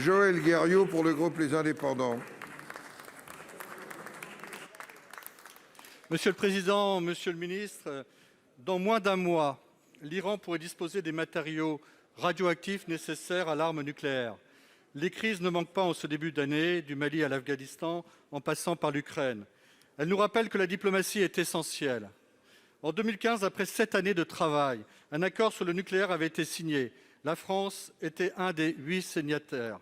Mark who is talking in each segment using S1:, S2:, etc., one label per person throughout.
S1: Joël Guerriau pour le groupe Les Indépendants.
S2: Monsieur le Président, Monsieur le Ministre, dans moins d'un mois, l'Iran pourrait disposer des matériaux radioactifs nécessaires à l'arme nucléaire. Les crises ne manquent pas en ce début d'année, du Mali à l'Afghanistan, en passant par l'Ukraine. Elles nous rappellent que la diplomatie est essentielle. En 2015, après 7 années de travail, un accord sur le nucléaire avait été signé. La France était un des 8 signataires.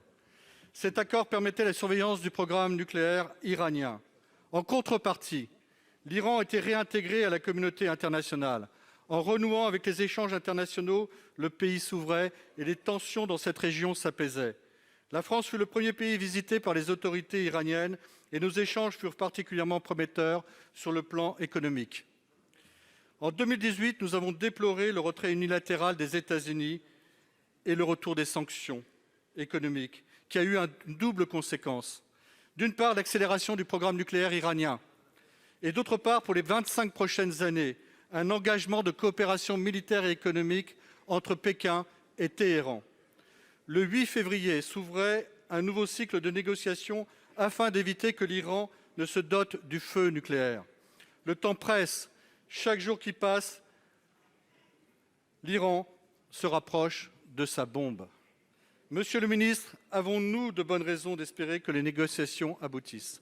S2: Cet accord permettait la surveillance du programme nucléaire iranien. En contrepartie, l'Iran était réintégré à la communauté internationale. En renouant avec les échanges internationaux, le pays s'ouvrait et les tensions dans cette région s'apaisaient. La France fut le premier pays visité par les autorités iraniennes et nos échanges furent particulièrement prometteurs sur le plan économique. En 2018, nous avons déploré le retrait unilatéral des États-Unis et le retour des sanctions économiques, qui a eu une double conséquence. D'une part, l'accélération du programme nucléaire iranien, et d'autre part, pour les 25 prochaines années, un engagement de coopération militaire et économique entre Pékin et Téhéran. Le 8 février s'ouvrait un nouveau cycle de négociations afin d'éviter que l'Iran ne se dote du feu nucléaire. Le temps presse. Chaque jour qui passe, l'Iran se rapproche de sa bombe. Monsieur le ministre, avons-nous de bonnes raisons d'espérer que les négociations aboutissent?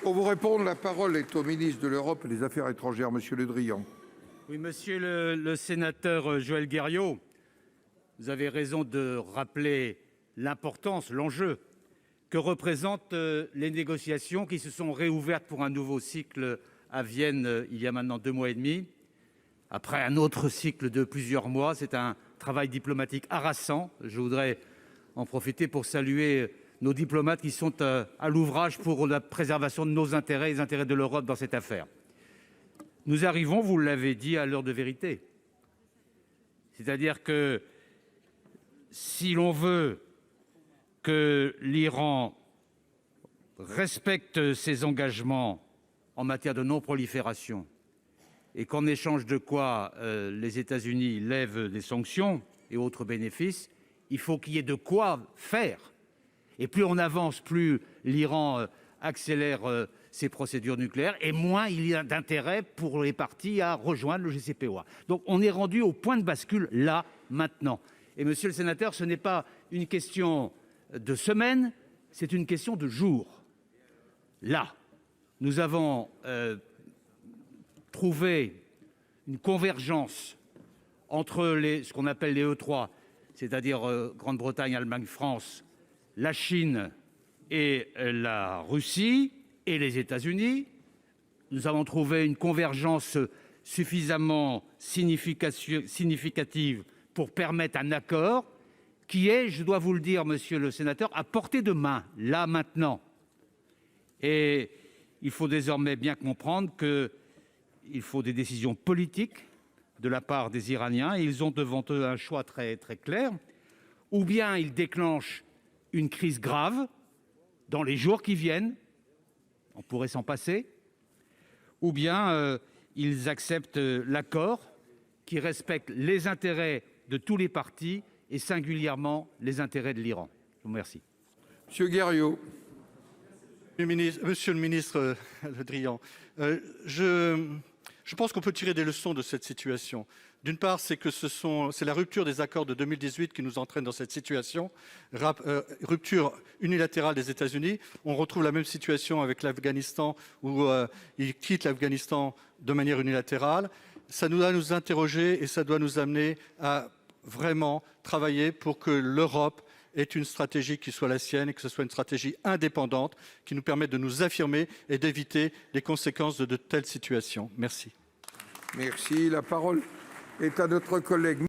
S1: Pour vous répondre, la parole est au ministre de l'Europe et des Affaires étrangères, Monsieur Le Drian.
S3: Oui, monsieur le sénateur Joël Guerriau, vous avez raison de rappeler l'importance, l'enjeu que représentent les négociations qui se sont réouvertes pour un nouveau cycle à Vienne il y a maintenant 2 mois et demi. Après un autre cycle de plusieurs mois, c'est un travail diplomatique harassant. Je voudrais en profiter pour saluer nos diplomates qui sont à l'ouvrage pour la préservation de nos intérêts et des intérêts de l'Europe dans cette affaire. Nous arrivons, vous l'avez dit, à l'heure de vérité. C'est-à-dire que si l'on veut que l'Iran respecte ses engagements en matière de non-prolifération et qu'en échange de quoi les États-Unis lèvent des sanctions et autres bénéfices, il faut qu'il y ait de quoi faire. Et plus on avance, plus l'Iran accélère ses procédures nucléaires, et moins il y a d'intérêt pour les parties à rejoindre le JCPOA. Donc on est rendu au point de bascule, là, maintenant. Et monsieur le sénateur, ce n'est pas une question de semaines, c'est une question de jours. Là, nous avons trouvé une convergence entre ce qu'on appelle les E3, c'est-à-dire Grande-Bretagne, Allemagne, France, la Chine et la Russie et les États-Unis. Nous avons trouvé une convergence suffisamment significative pour permettre un accord qui est, je dois vous le dire, monsieur le sénateur, à portée de main, là, maintenant. Et il faut désormais bien comprendre qu'il faut des décisions politiques de la part des Iraniens, et ils ont devant eux un choix très, très clair. Ou bien ils déclenchent une crise grave dans les jours qui viennent, on pourrait s'en passer, ou bien ils acceptent l'accord qui respecte les intérêts de tous les partis et singulièrement les intérêts de l'Iran. Je vous remercie.
S1: Monsieur Guerriau.
S2: Monsieur le ministre Le Drian, je pense qu'on peut tirer des leçons de cette situation. D'une part, c'est la rupture des accords de 2018 qui nous entraîne dans cette situation, rupture unilatérale des États-Unis. On retrouve la même situation avec l'Afghanistan, où ils quittent l'Afghanistan de manière unilatérale. Ça doit nous interroger et ça doit nous amener à vraiment travailler pour que l'Europe ait une stratégie qui soit la sienne et que ce soit une stratégie indépendante qui nous permette de nous affirmer et d'éviter les conséquences de telles situations. Merci.
S1: Merci. La parole est à notre collègue